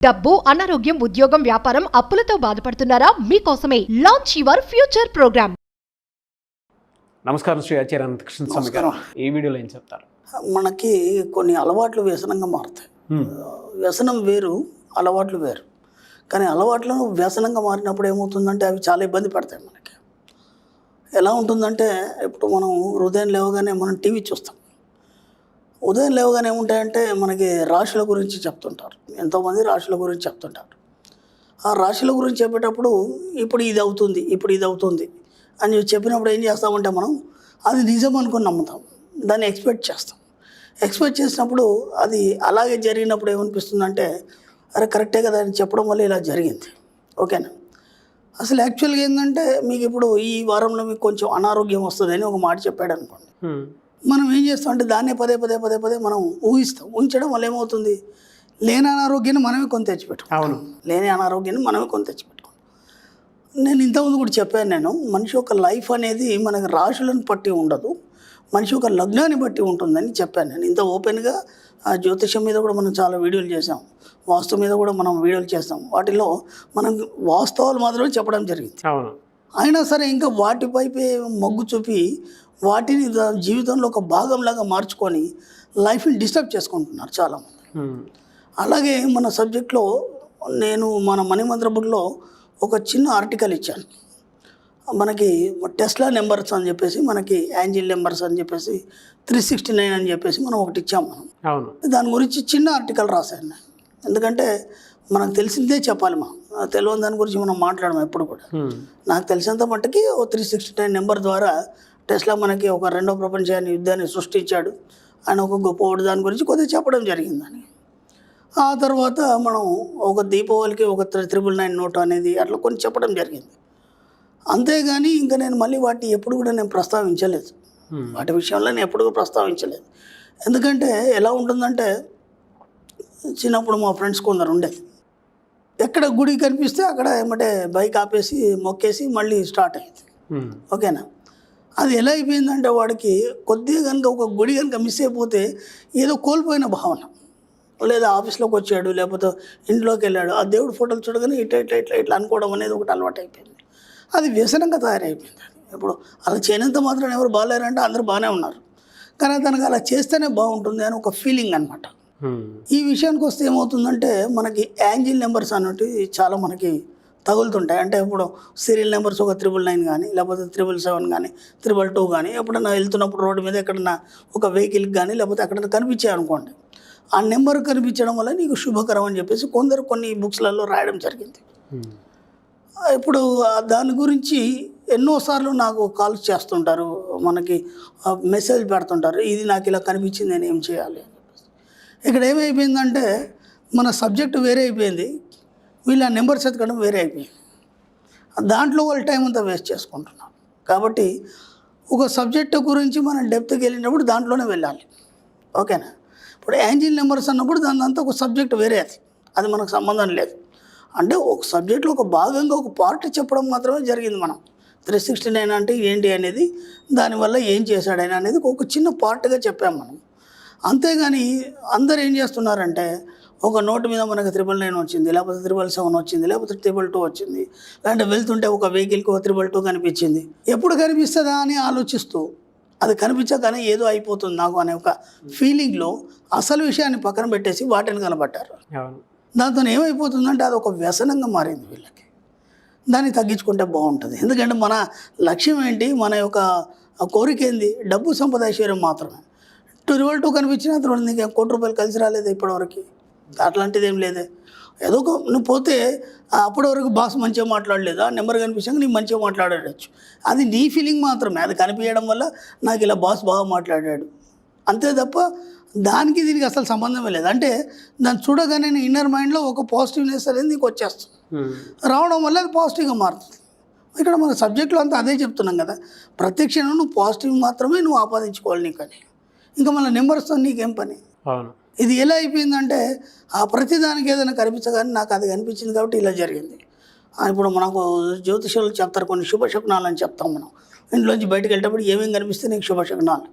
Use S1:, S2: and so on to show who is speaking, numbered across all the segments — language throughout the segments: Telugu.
S1: డబ్బు, అనారోగ్యం, ఉద్యోగం, వ్యాపారం, అప్పులతో బాధపడుతున్నారా? మీకోసమే లాంచ్ యువర్ ఫ్యూచర్ ప్రోగ్రామ్.
S2: నమస్కారం శ్రీ ఆచార్య అనంతకృష్ణ స్వామి గారు. ఈ వీడియోలో ఏం చెప్తారు?
S3: మనకి కొన్ని అలవాట్లు వ్యసనంగా మారుతాయి. వ్యసనం వేరు, అలవాట్లు వేరు. కానీ అలవాట్లు వ్యసనంగా మారినప్పుడు ఏమవుతుందంటే అవి చాలా ఇబ్బంది పడతాయి మనకి. ఎలా ఉంటుందంటే ఇప్పుడు మనం ఉదయం లేవగానే మనం టీవీ చూస్తాం. ఉదయం లేవగానే ఏముంటాయంటే మనకి రాశుల గురించి చెప్తుంటారు. ఎంతోమంది రాశుల గురించి చెప్తుంటారు. ఆ రాశుల గురించి చెప్పేటప్పుడు ఇప్పుడు ఇది అవుతుంది, ఇప్పుడు ఇది అవుతుంది అని చెప్పినప్పుడు ఏం చేస్తామంటే మనం అది నిజం అనుకుని నమ్ముతాం, దాన్ని ఎక్స్పెక్ట్ చేస్తాం. ఎక్స్పెక్ట్ చేసినప్పుడు అది అలాగే జరిగినప్పుడు ఏమనిపిస్తుందంటే అరే కరెక్టే కదా అని చెప్పడం వల్ల ఇలా జరిగింది. ఓకేనా? అసలు యాక్చువల్గా ఏంటంటే మీకు ఇప్పుడు ఈ వారంలో మీకు కొంచెం అనారోగ్యం వస్తుంది అని ఒక మాట చెప్పాడు అనుకోండి. మనం ఏం చేస్తాం అంటే దాన్నే పదే మనం ఊహిస్తాం. ఊహించడం వల్ల ఏమవుతుంది, లేని అనారోగ్యాన్ని మనమే కొని తెచ్చిపెట్టుకుంటాం.
S2: అవును,
S3: లేని అనారోగ్యాన్ని మనమే కొని తెచ్చిపెట్టుకుంటాం. నేను ఇంతకుముందు కూడా చెప్పాను, మనిషి యొక్క లైఫ్ అనేది మనకి రాశులను బట్టి ఉండదు, మనిషి యొక్క లగ్నాన్ని బట్టి ఉంటుందని చెప్పాను. నేను ఇంత ఓపెన్గా జ్యోతిషం మీద కూడా మనం చాలా వీడియోలు చేసాం, వాస్తు మీద కూడా మనం వీడియోలు చేస్తాం. వాటిలో మనం వాస్తవాలు మాత్రమే చెప్పడం జరిగింది.
S2: అవును.
S3: అయినా సరే ఇంకా వాటిపైపే మొగ్గు చూపి వాటిని జీవితంలో ఒక భాగంలాగా మార్చుకొని లైఫ్ని డిస్టర్బ్ చేసుకుంటున్నారు చాలామంది. అలాగే మన సబ్జెక్ట్లో నేను మన మణిమంత్ర బుక్లో ఒక చిన్న ఆర్టికల్ ఇచ్చాను. మనకి టెస్లా నెంబర్స్ అని చెప్పేసి, మనకి యాంజిల్ నెంబర్స్ అని చెప్పేసి, 369 అని చెప్పేసి మనం ఒకటి ఇచ్చాం. మనం
S2: అవును,
S3: దాని గురించి చిన్న ఆర్టికల్ రాశాను నేను. ఎందుకంటే మనకు తెలిసిందే చెప్పాలి, మనం తెలియని దాని గురించి మనం మాట్లాడము ఎప్పుడు కూడా. నాకు తెలిసినంత మట్టుకి 369 నెంబర్ ద్వారా టెస్లా మనకి ఒక రెండో ప్రపంచాన్ని యుద్ధాన్ని సృష్టించాడు. ఆయన ఒక గొప్పవాడు, దాని గురించి కొద్దిగా చెప్పడం జరిగిందని. ఆ తర్వాత మనం ఒక దీపావళికి ఒక 999 నోట్ అనేది అట్లా కొన్ని చెప్పడం జరిగింది. అంతేగాని ఇంకా నేను మళ్ళీ వాటిని ఎప్పుడు కూడా నేను ప్రస్తావించలేదు. వాటి విషయంలో నేను ఎప్పుడు ప్రస్తావించలేదు. ఎందుకంటే ఎలా ఉంటుందంటే చిన్నప్పుడు మా ఫ్రెండ్స్ కొందరు ఉండేది, ఎక్కడ గుడి కనిపిస్తే అక్కడ ఏమంటే బైక్ ఆపేసి మొక్కేసి మళ్ళీ స్టార్ట్ అయ్యింది. ఓకేనా? అది ఎలా అయిపోయిందంటే వాడికి కొద్దిగా కనుక ఒక గుడి కనుక మిస్ అయిపోతే ఏదో కోల్పోయిన భావన, లేదా ఆఫీస్లోకి వచ్చాడు లేకపోతే ఇంట్లోకి వెళ్ళాడు, ఆ దేవుడు ఫోటోలు చూడగానే ఇట్లా అనుకోవడం అనేది ఒకటి అలవాటు అయిపోయింది. అది వ్యసనంగా తయారైపోయింది. ఇప్పుడు అలా చేయనంత మాత్రం ఎవరు బాగాలేరంటే అందరూ బాగానే ఉన్నారు, కానీ తనకు అలా చేస్తేనే బాగుంటుంది అని ఒక ఫీలింగ్ అనమాట. ఈ విషయానికి వస్తే ఏమవుతుందంటే మనకి యాంజిల్ నెంబర్స్ అనేటివి చాలా మనకి తగులుతుంటాయి. అంటే ఇప్పుడు సీరియల్ నెంబర్స్ ఒక 999 కానీ, లేకపోతే 777 కానీ, 222 కానీ, ఎప్పుడన్నా వెళ్తున్నప్పుడు రోడ్డు మీద ఎక్కడన్నా ఒక వెహికల్కి కానీ లేకపోతే ఎక్కడన్నా కనిపించాయి అనుకోండి, ఆ నెంబర్ కనిపించడం వల్ల నీకు శుభకరం అని చెప్పేసి కొందరు కొన్ని బుక్స్లలో రాయడం జరిగింది. ఇప్పుడు దాని గురించి ఎన్నోసార్లు నాకు కాల్స్ చేస్తుంటారు, మనకి మెసేజ్ పెడుతుంటారు, ఇది నాకు ఇలా కనిపించింది, నేను ఏం చేయాలి అని చెప్పేసి. ఇక్కడ ఏమైపోయిందంటే మన సబ్జెక్ట్ వేరే అయిపోయింది, వీళ్ళ నెంబర్స్ ఎత్తకడం వేరే అయిపోయింది. దాంట్లో వాళ్ళ టైం అంతా వేస్ట్ చేసుకుంటున్నాం. కాబట్టి ఒక సబ్జెక్టు గురించి మనం డెప్త్కి వెళ్ళినప్పుడు దాంట్లోనే వెళ్ళాలి. ఓకేనా? ఇప్పుడు యాంజిల్ నెంబర్స్ అన్నప్పుడు దాని అంతా ఒక సబ్జెక్ట్ వేరే, అది మనకు సంబంధం లేదు. అంటే ఒక సబ్జెక్ట్లో ఒక భాగంగా ఒక పార్ట్ చెప్పడం మాత్రమే జరిగింది. మనం 369 అంటే ఏంటి అనేది, దానివల్ల ఏం చేశాడని అనేది ఒక చిన్న పార్ట్గా చెప్పాము మనం. అంతేగాని అందరు ఏం చేస్తున్నారంటే ఒక నోటు మీద మనకు 999 వచ్చింది, లేకపోతే 777 వచ్చింది, లేకపోతే 222 వచ్చింది, లేదంటే వెళ్తుంటే ఒక వెహికల్కి ఒక 322 కనిపించింది, ఎప్పుడు కనిపిస్తుందా అని ఆలోచిస్తూ అది కనిపించగానే ఏదో అయిపోతుంది నాకు అనే ఒక ఫీలింగ్లో అసలు విషయాన్ని పక్కన పెట్టేసి వాటిని కనబట్టారు. దాంతో ఏమైపోతుందంటే అది ఒక వ్యసనంగా మారింది వీళ్ళకి. దాన్ని తగ్గించుకుంటే బాగుంటుంది. ఎందుకంటే మన లక్ష్యం ఏంటి, మన యొక్క కోరిక ఏంది, డబ్బు సంపద ఐశ్వర్యం మాత్రమే. 222 కనిపించినా తర్వాత నీకు 1 కోటి రూపాయలు కలిసి రాలేదు ఇప్పటివరకు, అట్లాంటిది ఏం లేదే. ఏదో ఒక నువ్వు పోతే అప్పటి వరకు బాస్ మంచిగా మాట్లాడలేదు, ఆ నెంబర్ కనిపించాక నీకు మంచిగా మాట్లాడచ్చు, అది నీ ఫీలింగ్ మాత్రమే. అది కనిపించడం వల్ల నాకు ఇలా బాస్ బాగా మాట్లాడాడు అంతే తప్ప దానికి దీనికి అసలు సంబంధమే లేదు. అంటే దాన్ని చూడగానే నీ ఇన్నర్ మైండ్లో ఒక పాజిటివ్నెస్ అనేది నీకు వచ్చేస్తుంది, రావడం వల్ల అది పాజిటివ్గా మారుతుంది. ఇక్కడ మన సబ్జెక్ట్లో అంతా అదే చెప్తున్నాం కదా, ప్రత్యక్షంగా నువ్వు పాజిటివ్ మాత్రమే నువ్వు ఆపాదించుకోవాలి నీకని, ఇంకా మళ్ళీ నెంబర్స్తో నీకేం పని. ఇది ఎలా అయిపోయిందంటే ఆ ప్రతిదానికి ఏదైనా కనిపించగానే నాకు అది కనిపించింది కాబట్టి ఇలా జరిగింది. ఇప్పుడు మనకు జ్యోతిషాలు చెప్తారు కొన్ని శుభశకునాలు అని చెప్తాం మనం. ఇంట్లోంచి బయటకు వెళ్ళేటప్పుడు ఏమేమి కనిపిస్తే నీకు శుభశకునాలు,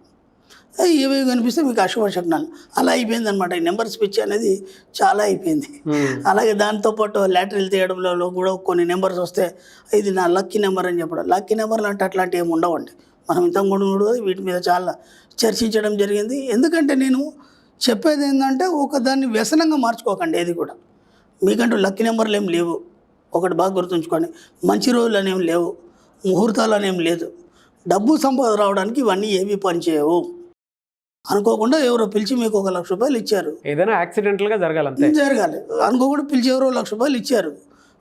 S3: ఏవి కనిపిస్తే మీకు అశుభ శకునాలు. అలా అయిపోయింది అనమాట. ఈ నెంబర్స్ పిచ్చి అనేది చాలా అయిపోయింది. అలాగే దాంతోపాటు లాటరీలు తీయడంలో కూడా కొన్ని నెంబర్స్ వస్తే ఇది నా లక్కీ నెంబర్ అని చెప్పడం. లక్కీ నెంబర్లు అంటే అట్లాంటివి ఏమి ఉండవండి. మనం ఇంతకుముందు కూడా వీటి మీద చాలా చర్చించడం జరిగింది. ఎందుకంటే నేను చెప్పేది ఏంటంటే దాన్ని వ్యసనంగా మార్చుకోకండి. ఏది కూడా మీకంటూ లక్కీ నెంబర్లు ఏం లేవు. ఒకటి బాగా గుర్తుంచుకోండి, మంచి రోజులు అనేవి లేవు, ముహూర్తాలు అనేవి లేదు. డబ్బు సంపద రావడానికి ఇవన్నీ ఏవి పనిచేయవు. అనుకోకుండా ఎవరో పిలిచి మీకు 1 లక్ష రూపాయలు ఇచ్చారు,
S2: ఏదైనా యాక్సిడెంటల్గా జరగాలి.
S3: అనుకోకుండా పిలిచి ఎవరో 1 లక్ష రూపాయలు ఇచ్చారు,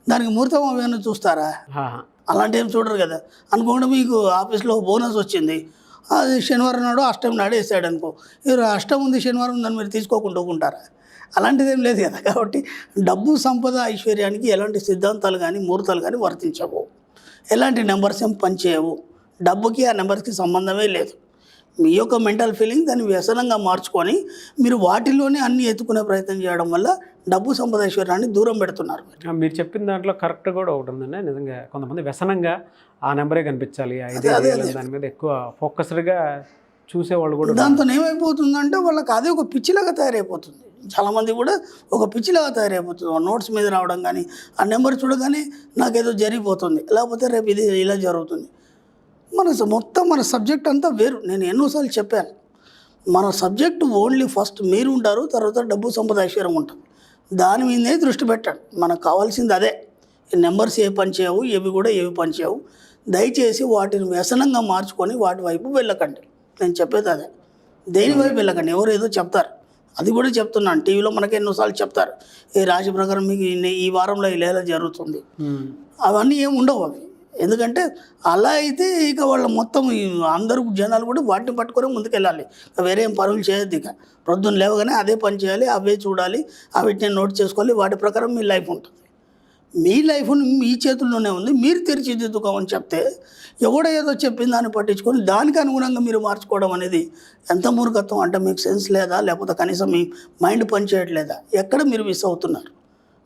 S3: దానికి ముహూర్తం ఏమైనా చూస్తారా? అలాంటి ఏం చూడరు కదా. అనుకోకుండా మీకు ఆఫీస్లో బోనస్ వచ్చింది, అది శనివారం నాడు అష్టమి నాడు వేసాడు అనుకో, అష్టం ఉంది శనివారం ఉందని మీరు తీసుకోకుండా ఊరుకుంటారా? అలాంటిది ఏం లేదు కదా. కాబట్టి డబ్బు సంపద ఐశ్వర్యానికి ఎలాంటి సిద్ధాంతాలు కానీ ముహూర్తాలు కానీ వర్తించవు. ఎలాంటి నెంబర్స్ ఏం పనిచేయవు. డబ్బుకి ఆ నెంబర్స్కి సంబంధమే లేదు. మీ యొక్క మెంటల్ ఫీలింగ్ దాన్ని వ్యసనంగా మార్చుకొని మీరు వాటిలోనే అన్ని ఎత్తుకునే ప్రయత్నం చేయడం వల్ల డబ్బు సంపద ఐశ్వర్యాన్ని దూరం పెడుతున్నారు.
S2: మీరు చెప్పిన దాంట్లో కరెక్ట్ కూడా ఒకటి ఉందండి. నిజంగా కొంతమంది వ్యసనంగా ఆ నెంబరే కనిపించాలి, దాని మీద ఎక్కువ ఫోకస్డ్గా చూసేవాళ్ళు కూడా.
S3: దాంతో ఏమైపోతుందంటే వాళ్ళకి అదే ఒక పిచ్చిలాగా తయారైపోతుంది. చాలామంది కూడా ఒక పిచ్చిలాగా తయారైపోతుంది. నోట్స్ మీద రావడం కానీ, ఆ నెంబర్ చూడగానే నాకేదో జరిగిపోతుంది, లేకపోతే రేపు ఇది ఇలా జరుగుతుంది. మన సబ్జెక్ట్ అంతా వేరు. నేను ఎన్నోసార్లు చెప్పాను, మన సబ్జెక్ట్ ఓన్లీ ఫస్ట్ మీరు ఉంటారు, తర్వాత డబ్బు సంపద ఐశ్వర్యం ఉంటుంది. దాని మీదే దృష్టి పెట్టండి. మనకు కావాల్సింది అదే. ఈ నెంబర్స్ ఏ పని చేయవు, ఏవి కూడా ఏవి పని చేయవు. దయచేసి వాటిని వ్యసనంగా మార్చుకొని వాటి వైపు వెళ్ళకండి. నేను చెప్పేది అదే. దేని వైపు వెళ్ళకండి. ఎవరు ఏదో చెప్తారు, అది కూడా చెప్తున్నాను. టీవీలో మనకి ఎన్నోసార్లు చెప్తారు, ఈ రాశి ప్రకారం మీకు ఈ వారంలో ఇలా జరుగుతుంది. అవన్నీ ఏమి ఉండవు అవి. ఎందుకంటే అలా అయితే ఇక వాళ్ళ మొత్తం అందరూ జనాలు కూడా వాటిని పట్టుకొని ముందుకెళ్ళాలి. వేరే ఏం పనులు చేయొద్దు. ఇక ప్రొద్దున లేవగానే అదే పని చేయాలి, అవే చూడాలి, అవిటిని నోట్ చేసుకోవాలి. వాటి ప్రకారం మీ లైఫ్ ఉంటుంది. మీ లైఫ్ని మీ చేతుల్లోనే ఉంది, మీరు తీర్చిదిద్దుకోమని చెప్తే ఎవడో ఏదో చెప్పింది దాన్ని పట్టించుకొని దానికి అనుగుణంగా మీరు మార్చుకోవడం అనేది ఎంత మూర్ఖత్వం. అంటే మీకు సెన్స్ లేదా, లేకపోతే కనీసం మీ మైండ్ పని చేయట్లేదా? ఎక్కడ మీరు మిస్ అవుతున్నారు?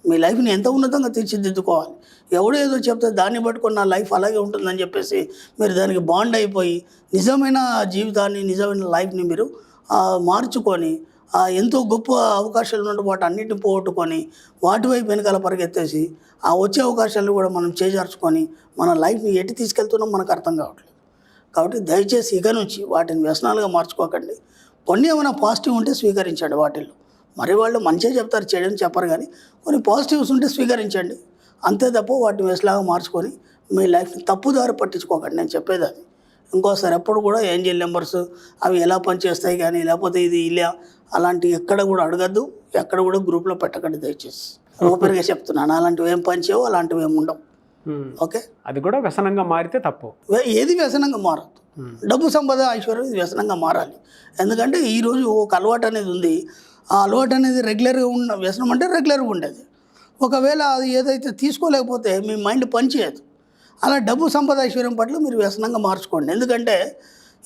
S3: మీ లైఫ్ని ఎంత ఉన్నతంగా తీర్చిదిద్దుకోవాలి. ఎవడో ఏదో చెప్తే దాన్ని పట్టుకొని నా లైఫ్ అలాగే ఉంటుందని చెప్పేసి మీరు దానికి బాండ్ అయిపోయి నిజమైన జీవితాన్ని, నిజమైన లైఫ్ని మీరు మార్చుకొని ఎంతో గొప్ప అవకాశాలు ఉన్నట్టు వాటి అన్నింటిని పోగొట్టుకొని వాటి వైపు వెనకాల పరిగెత్తేసి ఆ వచ్చే అవకాశాలను కూడా మనం చేజార్చుకొని మన లైఫ్ని ఎటు తీసుకెళ్తున్నాం మనకు అర్థం కావట్లేదు. కాబట్టి దయచేసి ఇక నుంచి వాటిని వ్యసనాలుగా మార్చుకోకండి. కొన్ని ఏమైనా పాజిటివ్ ఉంటే స్వీకరించండి. వాటిల్లో మరి వాళ్ళు మంచిగా చెప్తారు, చేయడం చెప్పరు, కానీ కొన్ని పాజిటివ్స్ ఉంటే స్వీకరించండి. అంతే తప్ప వాటిని వ్యసలాగా మార్చుకొని మీ లైఫ్ని తప్పుదారి పట్టించుకోకండి. నేను చెప్పేది అది. ఇంకోసారి ఎప్పుడు కూడా ఏంజిల్ నెంబర్స్ అవి ఎలా పనిచేస్తాయి కానీ, లేకపోతే ఇది ఇలా అలాంటివి ఎక్కడ కూడా అడగద్దు, ఎక్కడ కూడా గ్రూప్లో పెట్టకండి దయచేసి. ఓపెన్గా చెప్తున్నాను, అలాంటివి ఏం పనిచేయవు, అలాంటివి ఏమి ఉండవు. ఓకే,
S2: అది కూడా వ్యసనంగా మారితే తప్పు.
S3: ఏది వ్యసనంగా మారద్దు. డబ్బు సంపద ఐశ్వర్యం ఇది వ్యసనంగా మారాలి. ఎందుకంటే ఈరోజు ఒక అలవాటు అనేది ఉంది. ఆ అలవాటు అనేది రెగ్యులర్గా ఉన్న వ్యసనం అంటే రెగ్యులర్గా ఉండేది. ఒకవేళ అది ఏదైతే తీసుకోలేకపోతే మీ మైండ్ పనిచేయదు. అలా డబ్బు సంపద ఐశ్వర్యం పట్ల మీరు వ్యసనంగా మార్చుకోండి. ఎందుకంటే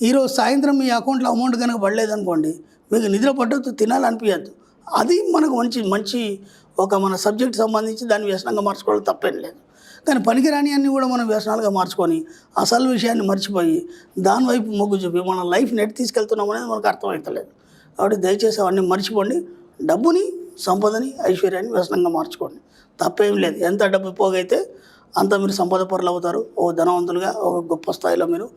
S3: ఈరోజు సాయంత్రం మీ అకౌంట్లో అమౌంట్ కనుక పడలేదనుకోండి, మీకు నిద్ర పట్టద్దు, తినాలనిపించద్దు. అది మనకు మంచి మన సబ్జెక్ట్ సంబంధించి దాన్ని వ్యసనంగా మార్చుకోవడం తప్పేం లేదు. కానీ పనికిరాని అన్నీ కూడా మనం వ్యసనాలుగా మార్చుకొని అసలు విషయాన్ని మర్చిపోయి దానివైపు మొగ్గు చూపి మన లైఫ్ నెట్ తీసుకెళ్తున్నాం అనేది మనకు అర్థమవుతలేదు. కాబట్టి దయచేసి అవన్నీ మర్చిపోండి. డబ్బుని, సంపదని, ఐశ్వర్యాన్ని వ్యసనంగా మార్చుకోండి. తప్పేం లేదు. ఎంత డబ్బు పోగైతే అంత మీరు సంపద పరులు అవుతారు. ఓ ధనవంతులుగా ఒక గొప్ప స్థాయిలో మీరు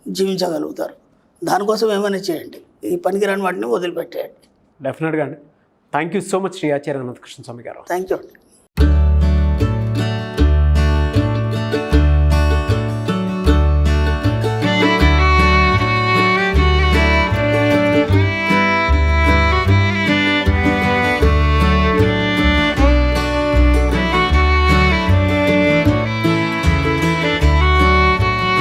S3: జీవించగలుగుతారు. దానికోసం ఏమైనా చేయండి. ఈ పనికిరాని వాటిని వదిలిపెట్టేయండి.
S2: డెఫినెట్గా అండి. Thank you so much Shri Acharya Anantakrishna Swami garu.
S3: Thank you అండి.